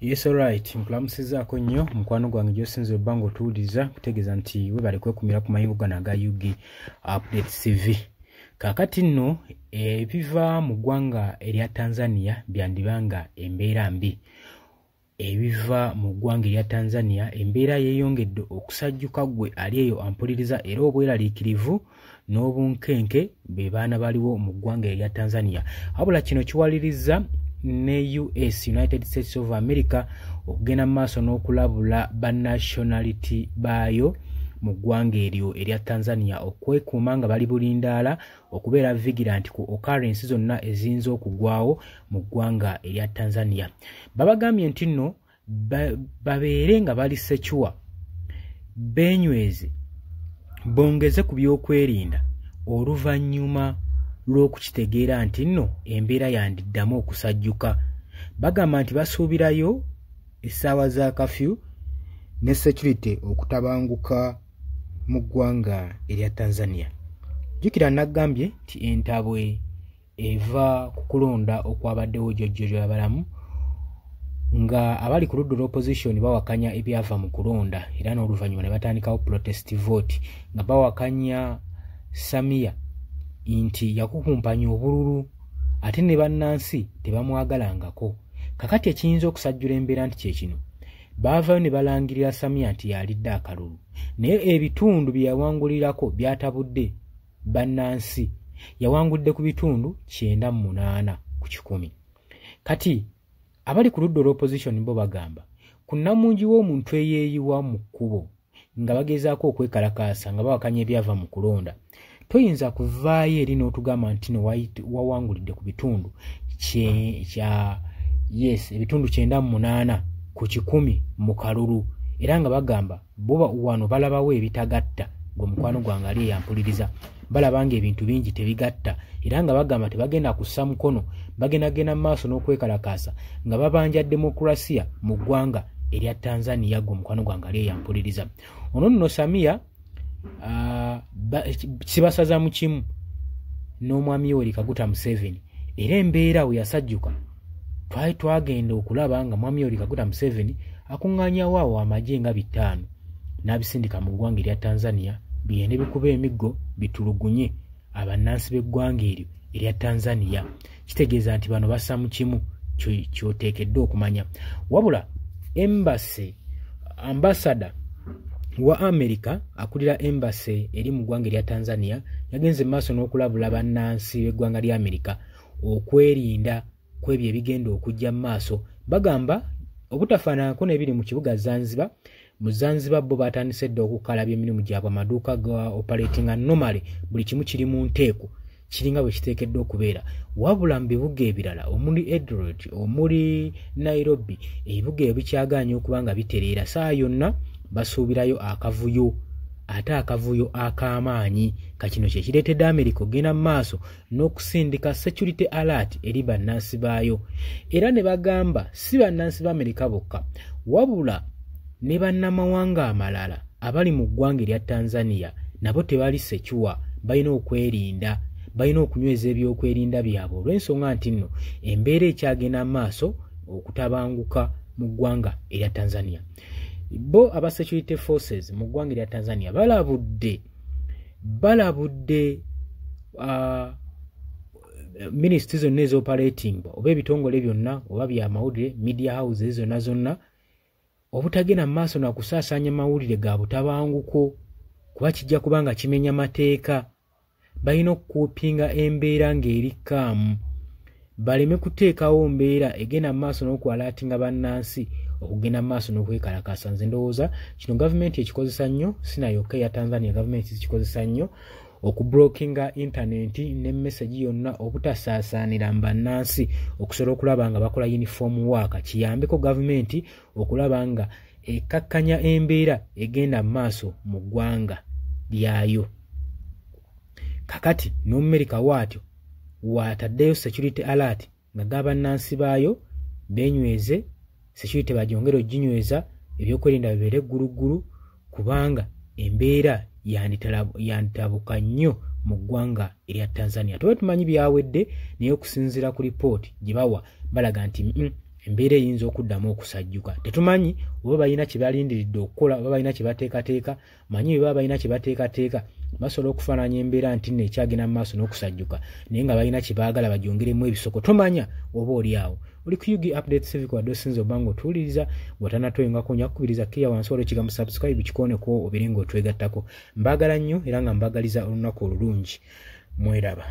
Yes, alright. Mpulamusizaako nnyo mukwano gwange gy'osinze ebbanga otuwuliza kutegeeza nti webale kwekumira ku mayimbo gano aga UG Update TV. Kaakati nno ebiva mu ggwanga erya Tanzania byandibanga embeera mbi. Ebiva mu ggwanga erya Tanzania embeera yeeyongedde okusajjuka gwe ali eyo ampuliriza era obweraliikirivu n'obunkenke be baana baliwo mu ggwanga erya Tanzania. Wabula kino kiwaliriza ne US United States of America okugenda maaso n'okulabula bannationality baayo mu ggwanga eryo erya Tanzania okwekuuma nga bali bulindaala okubeera vigilant ku occurrence zonna eziyinza okugwawo mu ggwanga erya Tanzania. Babagambye nti nno babeere nga bali secuwa benyweze bongeze ku byokwerinda oluvannyuma lw'okukitegeera nti nno embeera yandiddamu okusajjuka. Bagamba nti basuubirayo essaawa za kafyu ne security okutabanguka mu ggwanga erya Tanzania. Jjukira nagambye nti entabwe eva ku kulonda okwabaddewo jjojjo abalamu nga abali ku ludda l'opposition bawakanya ebyava mu kulonda era n'oluvannyuma ne batandikawo protest vote nga bawakanya Samia inti yakukumpanya obululu ate ne bannansi tebamwagalangako. Kakati ekiyinza okusajjula embeera nti kyekino baavayo ne balangirira Samia nti yalidde akalulu naye ebitundu bye yawangulirako byatabudde bannansi. Yawangudde ku bitundu 98 ku 100. Kati abali ku ludda l'opposition bo bagamba ku nnamungi w'omuntu eyeeyiwa mu kkubo nga bagezaako okwekalakaasa nga bawakanya ebyava mu kulonda toyinza kuvaayo eri n'otugamba nti no wawangulidde ku bitundu ebitundu 98 ku 100 mu kalulu era nga bagamba bo wano balabawo ebitagatta gwe mukwano gwange ali eyampuliriza balaba nga ebintu bingi tebigatta era nga bagamba tebagenda kussa mukono bagenda maaso n'okwekalakaasa nga babanja demokrasiya mu ggwanga erya Tanzania gwe mukwano gwange ali eyampuliriza. Ono nno Samia kibasaza mu kimu n'omwami Yoweri Kaguta Museveni era embeera we yasajjuka twagenda okulaba nga mwami Yoweri Kaguta Museveni akuŋŋaanyawo awo amagye nga 5 n'abisindika mu ggwanga erya Tanzania bigende bikuba emiggo bitulugunye abannansi b'eggwanga eryo erya Tanzania. Kitegeeza nti bano bassa mu kimu kyoteekeddwa okumanya. Wabula ambassador wa America akulira embassy eri mu ggwanga erya Tanzania yagenze maaso n'okulabula bannansi b'eggwanga lya America okwerinda kw'ebyo ebigenda okujja mu maaso. Bagamba obutafaananako n'ebiri mu kibuga Zanzibar. Mu Zanzibar bo batandise dda okukalabya emirimu gyabwe amaduuka ga operating normally buli kimu kiri mu nteeko kiringa bwe kiteekeddwa okubeera. Wabula mu bibuga ebirala omuli Eldoret omuli Nairobi ebibuga ebikyagaanye okuba nga bitereera saa yonna basuubirayo akavuyo ate akavuyo ak'amaanyi. Kakino kye kireetedde America ogenda mu maaso n'okusindika security alert eri bannansi baayo era ne bagamba si bannansi b'Amerika bokka wabula ne bannamawanga amalala abali mu ggwanga erya Tanzania nabo tebali secuwa balina okwerinda balina okunyweza ebyokwerinda byabwe olw'ensonga nti nno embeera ekyagenda mu maaso okutabanguka mu ggwanga erya Tanzania. Bo aba security forces mu ggwanga erya Tanzania balabudde ministries zonna ez'operating oba ebitongole byonna oba bya mawulire media houses zonna obutagenda mu maaso na kusaasaanya mawulire ga butabanguko kuba kijja kubanga kimenya mateeka. Balina okukuupinga embeera ng'eri kaamu baleme kuteekawo mbeera egenda mu maaso n'okwalaatinga bannansi okugenda mu maaso n'okwekalakaasa. Nze ndowooza kino gavumenti ekikozesa nnyo sinayokka eya Tanzania gavumenti zikikozesa nnyo okublokinga internet ne message yonna obutasaasaanira mu bannansi okusobola okulaba nga bakola uniform work kiyambeko gavumenti okulaba nga ekkakkanya embeera egenda mu maaso mu ggwanga lyayo. Kakati n'Omumerika waatyo wataddeyo security alert nga g'abannansi baayo benyweze security bagyongera oginyweza ebyokwerinda bibeere egguluggulu kubanga embeera yanditabuka nnyo mu ggwanga erya Tanzania. Tuba tumanyi byawedde naye okusinziira ku report gye bawa balaga nti embeera eyinza okuddamu okusajjuka. Tetumanyi oba balina kye balindiridde okukola oba balina kye bateekateeka, manyi baba balina kye bateekateeka basobola okufaananya embeera nti nno ekyagenda mu maaso n'okusajjuka naye nga balina kye baagala bagyongeremu ebisoko. Tomanya oba oli awo. Oli ku Yugi Update TV kwadde osinza obba ng'otuwuliriza bw'otanatoyongako nnyo akkubiriza kiriya wansi waliwo ekigambo subscribe kikooneko obere ng'otwegattako. Mbaagala nnyo era nga mbaagaliza olunaku olulungi. Mweraba.